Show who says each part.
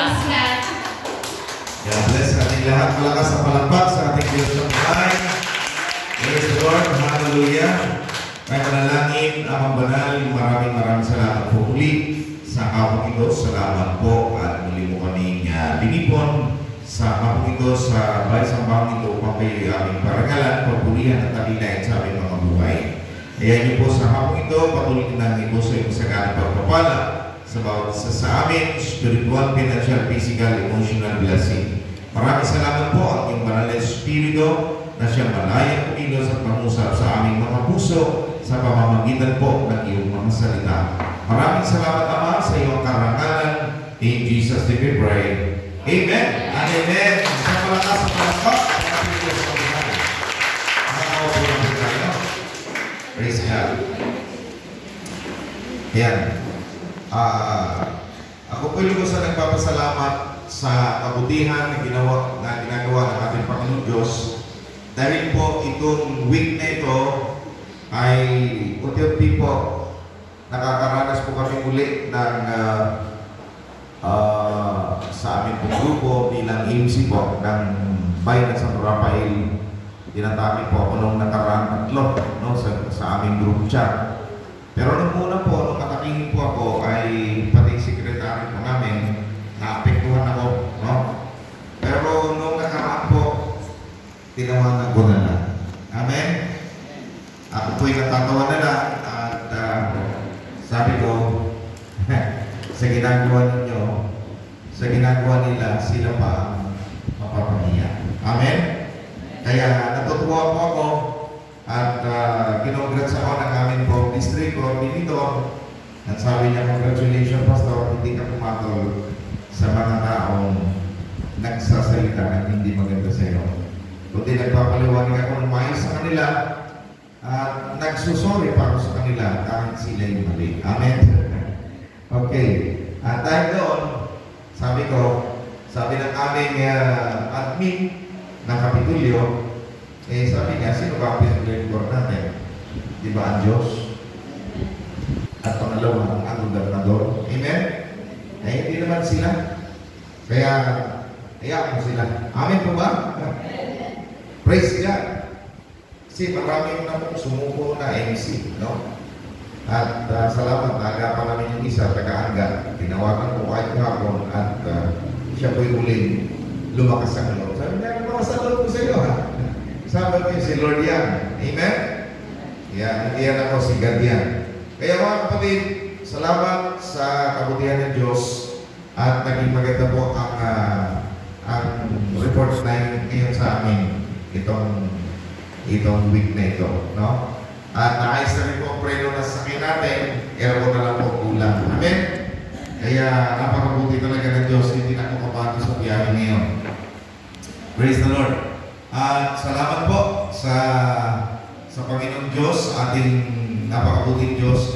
Speaker 1: Praise God.
Speaker 2: God bless ating lahat. Malakas ang palakpak sa ating Diyos ng buhay. Praise the Lord. Hallelujah. Kaya manalangin ang banal. Maraming salamat po muli sa kapag ito. Salamat po at muli mo kaming binipon sa kapag ito sa bahay sa bang ito upang kayo aming paragalan, pagpulihan at tagilain sa aming mga buhay. Kaya niyo po sa hapong ito, patuloy na namin po sa iyong saganang pagpapala sa bawat isa sa amin, spiritual, financial, physical, emotional blessing. Maraming salamat po ang iyong banal na Espiritu na siya malayang kumilos at mangusap sa aming mga puso sa pamamagitan po ng iyong mga salita. Maraming salamat, Ama, sa iyong karangalan. In Jesus' name we pray. Amen and amen. Sa malakas sa palakpak ang ating Diyos ng buhay. Nakakaupo lang tayo. Praise God. Yan. Ako po yung sa nagpapasalamat sa kabutihan na ginagawa ng ating Panginoon Diyos. Dahil po itong week na ito ay unti-unti po nakakaranas po kami muli ng sa aming pong grupo bilang MC po ng Bayan sa Rafael. Tinatawag po ako nung nakaraan tatlo sa aming group chat. Pero nung una po, nung nakakingin po ako ay pati sekretary po namin naapektuhan ako. No? Pero nung nakaraan po, tinawanan ko na lang. Amen? Ako po'y natatawa na lang at sabi ko, sa ginagawa ninyo, sa ginagawa nila, sila pa ang mapapahiya. Amen? Kaya natutuwa po ako at kinongrats ako ng aming pong district coordinator at sabi niya, congratulations Pastor, hindi ka pumatol sa mga taong nagsasalita ng hindi maganda sa iyo. Kundi nagpapaliwanag ako ng maayos sa kanila at nagsusori pa ako sa kanila kahit sila yung mali. Amen? Okay. At dahil doon, sabi ng aming admin ng Kapitulyo, sabi niya, sino ba ang pinag-record natin? Di ba ang Diyos? At pangalawa, ang gobernador. Amen? Hindi naman sila. Kaya, hayaan mo sila. Amen po ba? Praise God. Kasi maraming na pong sumuko na MC, no? At salamat, naagapan namin yung isa, taga-angga. Tinawagan ko kahit hapon at siya po'y uling lumakas ang loob. Sabi niya, lumakas ang loob ko sa iyo, ha? Sabi ko si Lord yan. Amen? Yan, hindi yan ako si God yan. Kaya mga kapatid, salamat sa kabutihan ng Diyos at naging maganda po ang report na ngayon sa amin itong week na ito, no? At naayos na rin po ang preno na sakit natin, ergo na lang po kulang. Amen? Kaya napakabuti talaga ng Diyos, hindi na ako kabato sa biyahe ngayon. Praise the Lord. At salamat po sa Panginoong Diyos, ating napakabuting Diyos.